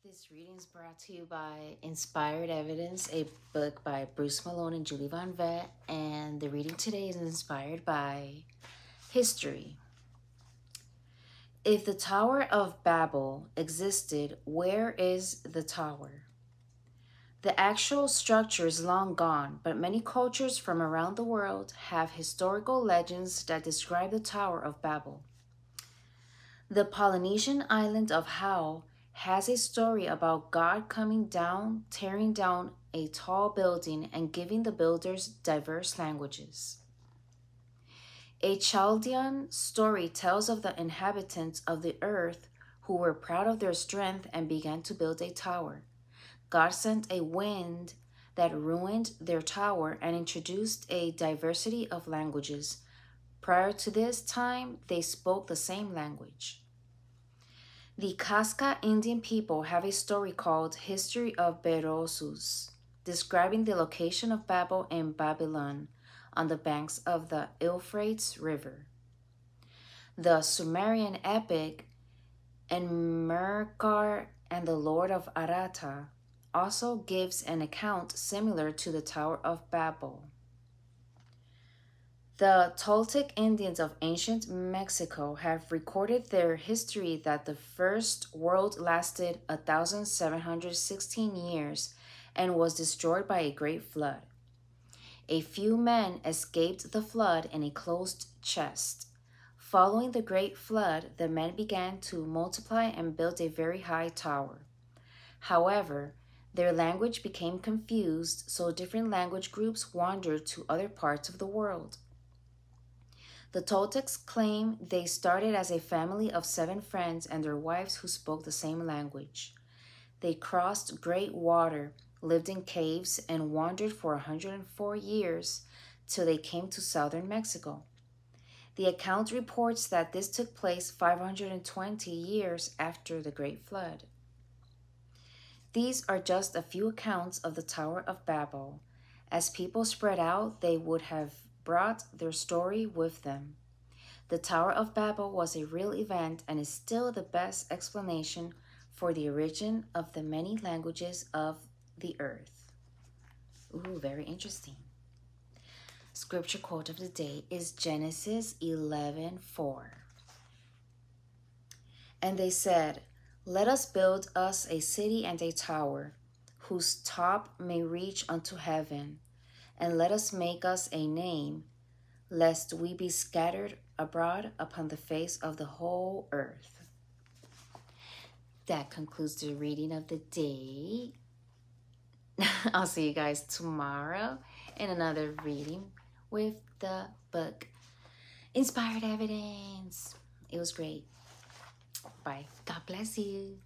This reading is brought to you by Inspired Evidence, a book by Bruce Malone and Julie Von Vett, and the reading today is inspired by history. If the Tower of Babel existed, where is the tower? The actual structure is long gone, but many cultures from around the world have historical legends that describe the Tower of Babel. The Polynesian island of Hao has a story about God coming down, tearing down a tall building, and giving the builders diverse languages. A Chaldean story tells of the inhabitants of the earth who were proud of their strength and began to build a tower. God sent a wind that ruined their tower and introduced a diversity of languages. Prior to this time, they spoke the same language. The Casca Indian people have a story called History of Berosus, describing the location of Babel in Babylon on the banks of the Euphrates River. The Sumerian epic Enmerkar and the Lord of Aratta also gives an account similar to the Tower of Babel. The Toltec Indians of ancient Mexico have recorded their history that the first world lasted 1,716 years and was destroyed by a great flood. A few men escaped the flood in a closed chest. Following the great flood, the men began to multiply and build a very high tower. However, their language became confused, so different language groups wandered to other parts of the world. The Toltecs claim they started as a family of 7 friends and their wives who spoke the same language. They crossed great water, lived in caves, and wandered for 104 years till they came to southern Mexico. The account reports that this took place 520 years after the Great Flood. These are just a few accounts of the Tower of Babel. As people spread out, they would have brought their story with them. The Tower of Babel was a real event and is still the best explanation for the origin of the many languages of the earth. Ooh, very interesting. Scripture quote of the day is Genesis 11:4. And they said, "Let us build us a city and a tower, whose top may reach unto heaven, and let us make us a name, lest we be scattered abroad upon the face of the whole earth." That concludes the reading of the day. I'll see you guys tomorrow in another reading with the book Inspired Evidence. It was great. Bye. God bless you.